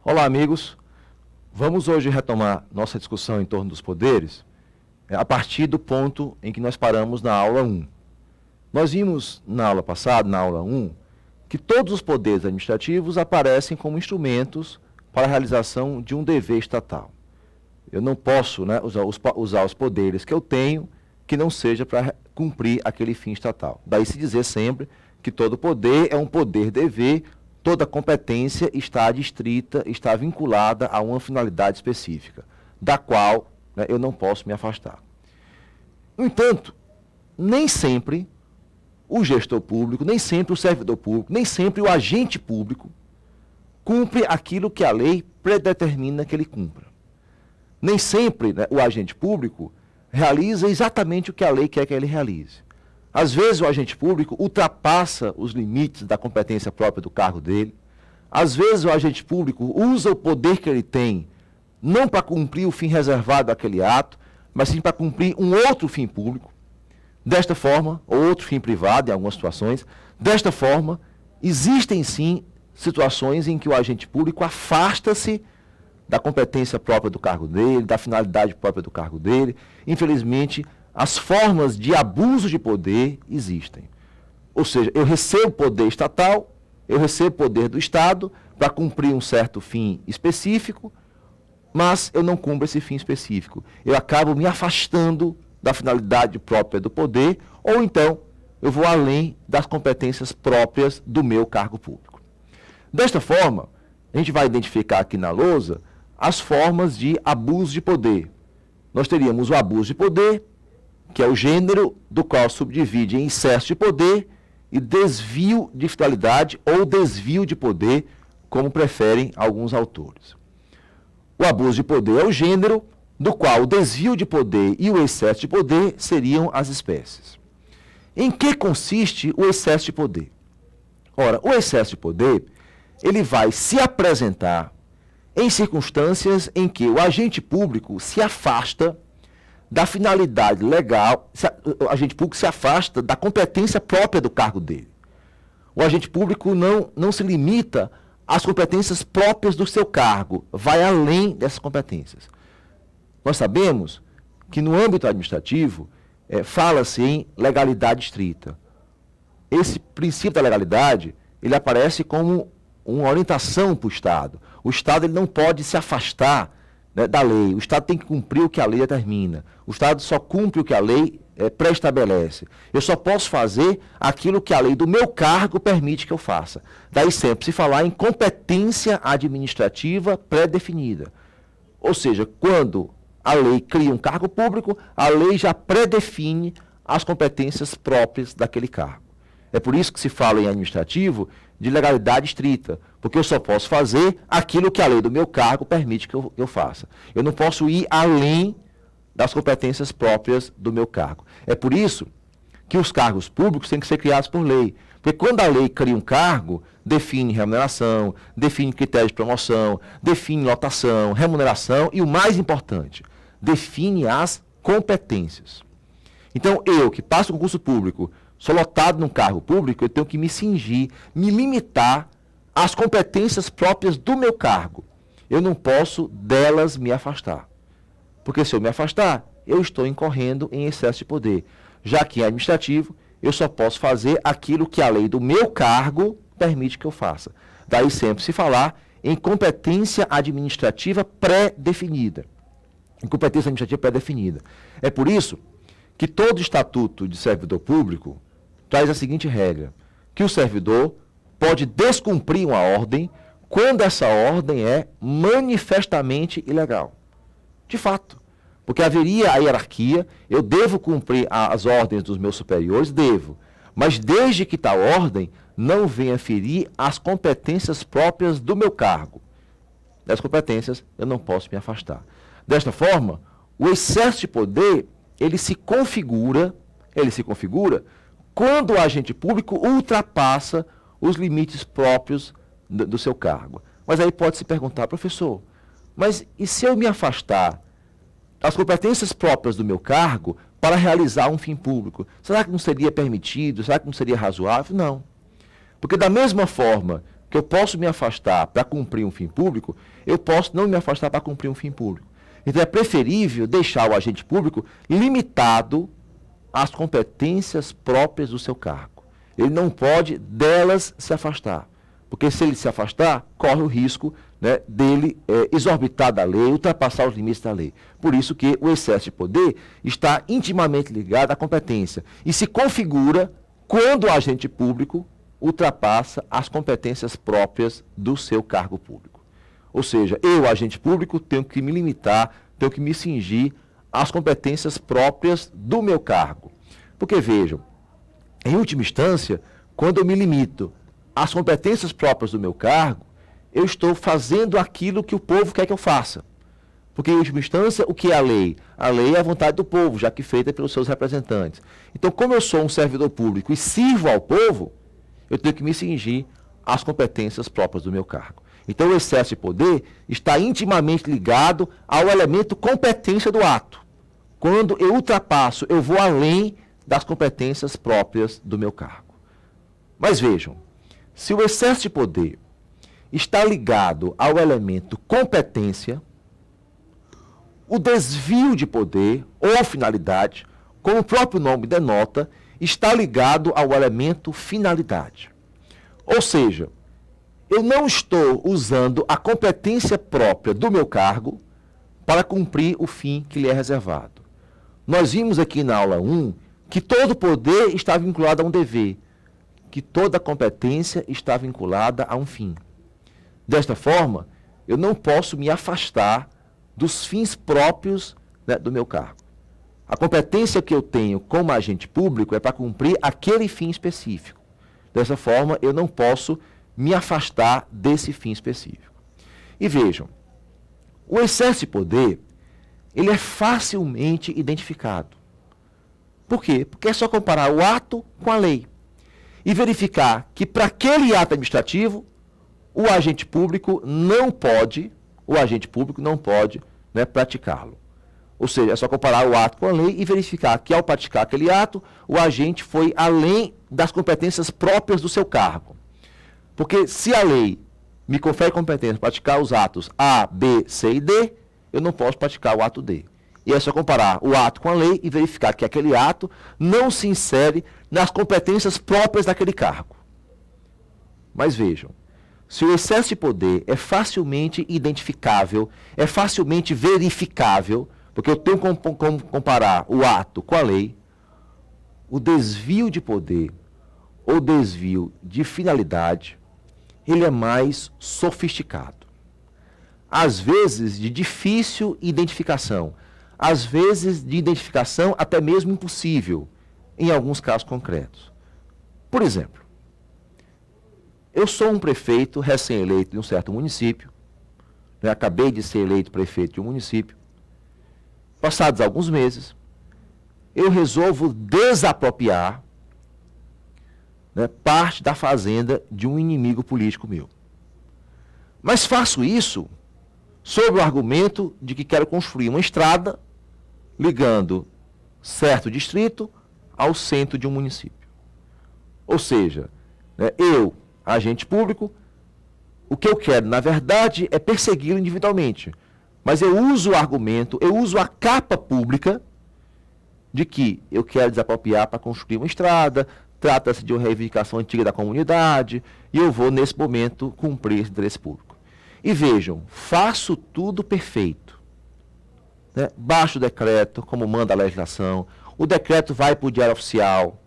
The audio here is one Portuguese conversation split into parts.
Olá, amigos. Vamos hoje retomar nossa discussão em torno dos poderes a partir do ponto em que nós paramos na aula 1. Nós vimos na aula passada, na aula 1, que todos os poderes administrativos aparecem como instrumentos para a realização de um dever estatal. Eu não posso, usar os poderes que eu tenho que não seja para cumprir aquele fim estatal. Daí se dizer sempre que todo poder é um poder-dever, toda competência está adstrita, está vinculada a uma finalidade específica, da qual eu não posso me afastar. No entanto, nem sempre o gestor público, nem sempre o servidor público, nem sempre o agente público cumpre aquilo que a lei predetermina que ele cumpra. Nem sempre o agente público realiza exatamente o que a lei quer que ele realize. Às vezes o agente público ultrapassa os limites da competência própria do cargo dele. Às vezes o agente público usa o poder que ele tem não para cumprir o fim reservado àquele ato, mas sim para cumprir um outro fim público. Desta forma, ou outro fim privado em algumas situações. Desta forma, existem sim situações em que o agente público afasta-se da competência própria do cargo dele, da finalidade própria do cargo dele. Infelizmente, as formas de abuso de poder existem. Ou seja, eu recebo poder estatal, eu recebo poder do Estado para cumprir um certo fim específico, mas eu não cumpro esse fim específico. Eu acabo me afastando da finalidade própria do poder, ou então eu vou além das competências próprias do meu cargo público. Desta forma, a gente vai identificar aqui na lousa as formas de abuso de poder. Nós teríamos o abuso de poder, que é o gênero do qual subdivide em excesso de poder e desvio de finalidade ou desvio de poder, como preferem alguns autores. O abuso de poder é o gênero do qual o desvio de poder e o excesso de poder seriam as espécies. Em que consiste o excesso de poder? Ora, o excesso de poder, ele vai se apresentar em circunstâncias em que o agente público se afasta da finalidade legal, o agente público se afasta da competência própria do cargo dele. O agente público não se limita às competências próprias do seu cargo, vai além dessas competências. Nós sabemos que no âmbito administrativo fala-se em legalidade estrita. Esse princípio da legalidade, ele aparece como uma orientação para o Estado. O Estado ele não pode se afastar da lei. O Estado tem que cumprir o que a lei determina. O Estado só cumpre o que a lei pré-estabelece. Eu só posso fazer aquilo que a lei do meu cargo permite que eu faça. Daí sempre se falar em competência administrativa pré-definida. Ou seja, quando a lei cria um cargo público, a lei já pré-define as competências próprias daquele cargo. É por isso que se fala em administrativo de legalidade estrita, porque eu só posso fazer aquilo que a lei do meu cargo permite que eu faça. Eu não posso ir além das competências próprias do meu cargo. É por isso que os cargos públicos têm que ser criados por lei. Porque quando a lei cria um cargo, define remuneração, define critérios de promoção, define lotação, remuneração e, o mais importante, define as competências. Então, eu que passo um concurso público, sou lotado num cargo público, eu tenho que me cingir, me limitar às competências próprias do meu cargo. Eu não posso delas me afastar. Porque se eu me afastar, eu estou incorrendo em excesso de poder. Já que em administrativo, eu só posso fazer aquilo que a lei do meu cargo permite que eu faça. Daí sempre se falar em competência administrativa pré-definida. Em competência administrativa pré-definida. É por isso que todo estatuto de servidor público traz a seguinte regra, que o servidor pode descumprir uma ordem quando essa ordem é manifestamente ilegal. De fato, porque haveria a hierarquia, eu devo cumprir as ordens dos meus superiores, devo, mas desde que tal ordem não venha ferir as competências próprias do meu cargo. Das competências eu não posso me afastar. Desta forma, o excesso de poder, ele se configura quando o agente público ultrapassa os limites próprios do seu cargo. Mas aí pode se perguntar, professor, mas e se eu me afastar das competências próprias do meu cargo para realizar um fim público? Será que não seria permitido? Será que não seria razoável? Não. Porque da mesma forma que eu posso me afastar para cumprir um fim público, eu posso não me afastar para cumprir um fim público. Então é preferível deixar o agente público limitado às competências próprias do seu cargo. Ele não pode delas se afastar, porque se ele se afastar, corre o risco, né, dele exorbitar da lei, ultrapassar os limites da lei. Por isso que o excesso de poder está intimamente ligado à competência e se configura quando o agente público ultrapassa as competências próprias do seu cargo público. Ou seja, eu, agente público, tenho que me limitar, tenho que me cingir às competências próprias do meu cargo. Porque, vejam, em última instância, quando eu me limito às competências próprias do meu cargo, eu estou fazendo aquilo que o povo quer que eu faça. Porque, em última instância, o que é a lei? A lei é a vontade do povo, já que feita pelos seus representantes. Então, como eu sou um servidor público e sirvo ao povo, eu tenho que me cingir às competências próprias do meu cargo. Então, o excesso de poder está intimamente ligado ao elemento competência do ato. Quando eu ultrapasso, eu vou além das competências próprias do meu cargo. Mas vejam, se o excesso de poder está ligado ao elemento competência, o desvio de poder ou finalidade, como o próprio nome denota, está ligado ao elemento finalidade. Ou seja, eu não estou usando a competência própria do meu cargo para cumprir o fim que lhe é reservado. Nós vimos aqui na aula 1 que todo poder está vinculado a um dever, que toda competência está vinculada a um fim. Desta forma, eu não posso me afastar dos fins próprios, né, do meu cargo. A competência que eu tenho como agente público é para cumprir aquele fim específico. Dessa forma, eu não posso me afastar desse fim específico. E vejam, o excesso de poder, ele é facilmente identificado. Por quê? Porque é só comparar o ato com a lei e verificar que para aquele ato administrativo, o agente público não pode, né, praticá-lo. Ou seja, é só comparar o ato com a lei e verificar que ao praticar aquele ato, o agente foi além das competências próprias do seu cargo. Porque se a lei me confere competência para praticar os atos A, B, C e D, eu não posso praticar o ato D. E é só comparar o ato com a lei e verificar que aquele ato não se insere nas competências próprias daquele cargo. Mas vejam, se o excesso de poder é facilmente identificável, é facilmente verificável, porque eu tenho como comparar o ato com a lei, o desvio de poder ou desvio de finalidade, ele é mais sofisticado. Às vezes de difícil identificação, às vezes de identificação até mesmo impossível, em alguns casos concretos. Por exemplo, eu sou um prefeito recém-eleito de um certo município, né, acabei de ser eleito prefeito de um município. Passados alguns meses, eu resolvo desapropriar, né, parte da fazenda de um inimigo político meu. Mas faço isso sob o argumento de que quero construir uma estrada ligando certo distrito ao centro de um município. Ou seja, né, eu, agente público, o que eu quero, na verdade, é persegui-lo individualmente. Mas eu uso o argumento, eu uso a capa pública de que eu quero desapropriar para construir uma estrada, trata-se de uma reivindicação antiga da comunidade, e eu vou, nesse momento, cumprir esse interesse público. E vejam, faço tudo perfeito. Né? Baixo o decreto, como manda a legislação, o decreto vai para o diário oficial,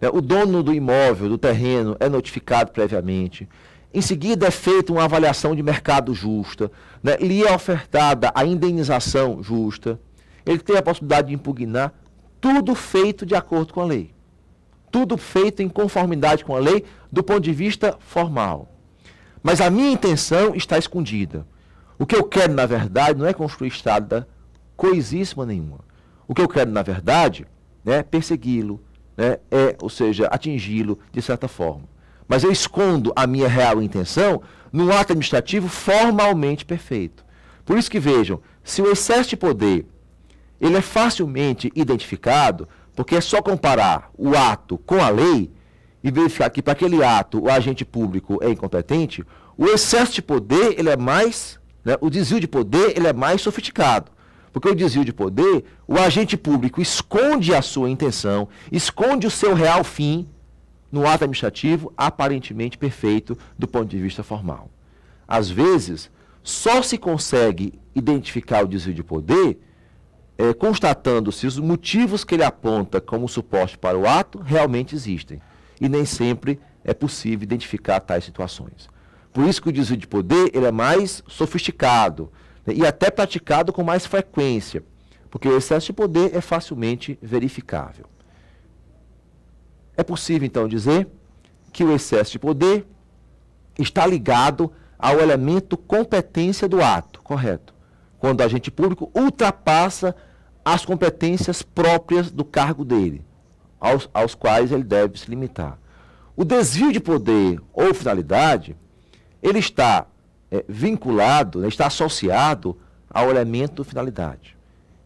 né? O dono do imóvel, do terreno, é notificado previamente. Em seguida é feita uma avaliação de mercado justa, né? Lhe é ofertada a indenização justa, ele tem a possibilidade de impugnar, tudo feito de acordo com a lei. Tudo feito em conformidade com a lei do ponto de vista formal. Mas a minha intenção está escondida. O que eu quero, na verdade, não é construir estrada coisíssima nenhuma. O que eu quero, na verdade, é persegui-lo, né? Ou seja, atingi-lo de certa forma. Mas eu escondo a minha real intenção num ato administrativo formalmente perfeito. Por isso que vejam, se o excesso de poder ele é facilmente identificado, porque é só comparar o ato com a lei, e verificar que para aquele ato o agente público é incompetente, o excesso de poder ele é mais, né, o desvio de poder ele é mais sofisticado. Porque o desvio de poder, o agente público esconde a sua intenção, esconde o seu real fim no ato administrativo aparentemente perfeito do ponto de vista formal. Às vezes, só se consegue identificar o desvio de poder constatando se os motivos que ele aponta como suporte para o ato realmente existem. E nem sempre é possível identificar tais situações. Por isso que o desvio de poder ele é mais sofisticado, né, e até praticado com mais frequência, porque o excesso de poder é facilmente verificável. É possível, então, dizer que o excesso de poder está ligado ao elemento competência do ato, correto? Quando o agente público ultrapassa as competências próprias do cargo dele, aos quais ele deve se limitar. O desvio de poder ou finalidade, ele está vinculado, né, está associado ao elemento finalidade.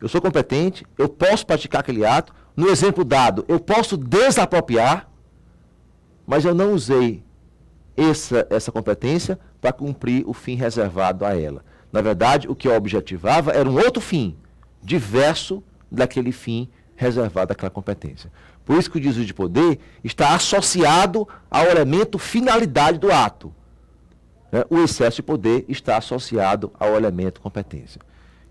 Eu sou competente, eu posso praticar aquele ato, no exemplo dado, eu posso desapropriar, mas eu não usei essa competência para cumprir o fim reservado a ela. Na verdade, o que eu objetivava era um outro fim, diverso daquele fim reservado àquela competência. Por isso que o desvio de poder está associado ao elemento finalidade do ato. O excesso de poder está associado ao elemento competência.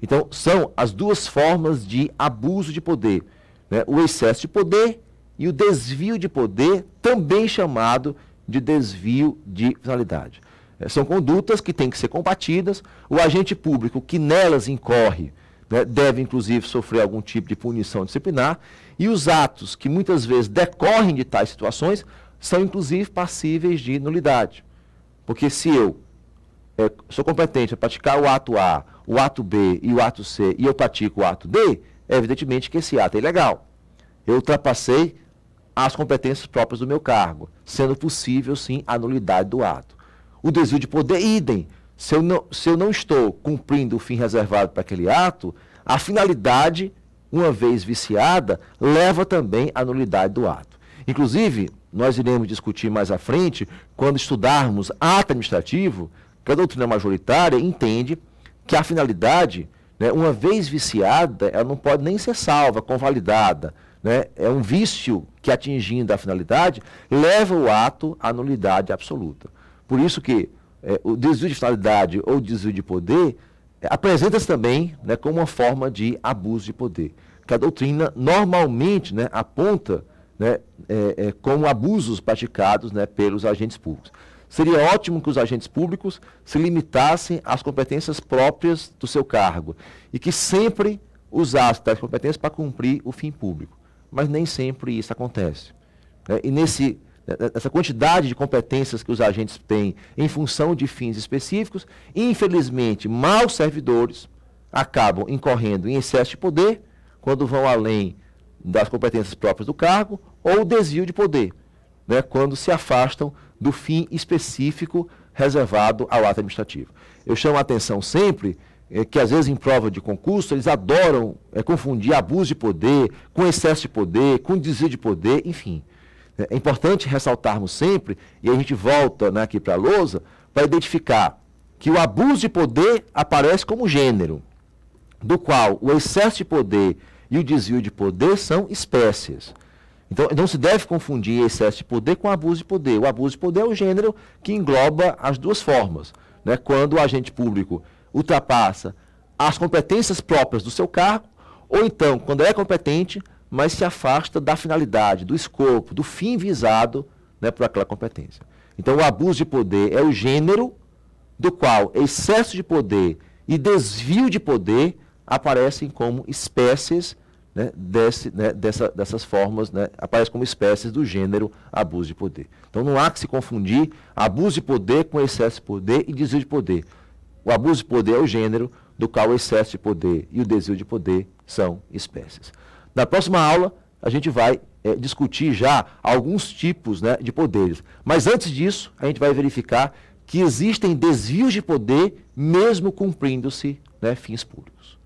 Então, são as duas formas de abuso de poder, né? O excesso de poder e o desvio de poder, também chamado de desvio de finalidade. São condutas que têm que ser combatidas. O agente público que nelas incorre, né, deve, inclusive, sofrer algum tipo de punição disciplinar. E os atos que muitas vezes decorrem de tais situações são, inclusive, passíveis de nulidade. Porque se eu sou competente a praticar o ato A, o ato B e o ato C, e eu pratico o ato D, é evidentemente que esse ato é ilegal. Eu ultrapassei as competências próprias do meu cargo, sendo possível, sim, a nulidade do ato. O desvio de poder, idem. Se eu não estou cumprindo o fim reservado para aquele ato, a finalidade, uma vez viciada, leva também à nulidade do ato. Inclusive, nós iremos discutir mais à frente, quando estudarmos ato administrativo, que a doutrina majoritária entende que a finalidade, né, uma vez viciada, ela não pode nem ser salva, convalidada. Né? É um vício que, atingindo a finalidade, leva o ato à nulidade absoluta. Por isso que o desvio de finalidade ou desvio de poder apresenta-se também, né, como uma forma de abuso de poder, que a doutrina normalmente, né, aponta, né, como abusos praticados, né, pelos agentes públicos. Seria ótimo que os agentes públicos se limitassem às competências próprias do seu cargo e que sempre usassem tais competências para cumprir o fim público. Mas nem sempre isso acontece. Né? E essa quantidade de competências que os agentes têm em função de fins específicos, infelizmente, maus servidores acabam incorrendo em excesso de poder quando vão além das competências próprias do cargo, ou desvio de poder, né, quando se afastam do fim específico reservado ao ato administrativo. Eu chamo a atenção sempre que, às vezes, em prova de concurso, eles adoram confundir abuso de poder com excesso de poder, com desvio de poder, enfim. É importante ressaltarmos sempre, e a gente volta, né, aqui para a lousa, para identificar que o abuso de poder aparece como gênero, do qual o excesso de poder e o desvio de poder são espécies. Então, não se deve confundir excesso de poder com abuso de poder. O abuso de poder é o gênero que engloba as duas formas. Né? Quando o agente público ultrapassa as competências próprias do seu cargo, ou então, quando é competente, mas se afasta da finalidade, do escopo, do fim visado, né, por aquela competência. Então, o abuso de poder é o gênero do qual excesso de poder e desvio de poder aparecem como espécies, né, dessas formas, né, aparecem como espécies do gênero abuso de poder. Então, não há que se confundir abuso de poder com excesso de poder e desvio de poder. O abuso de poder é o gênero do qual o excesso de poder e o desvio de poder são espécies. Na próxima aula, a gente vai discutir já alguns tipos, né, de poderes. Mas antes disso, a gente vai verificar que existem desvios de poder mesmo cumprindo-se, né, fins públicos.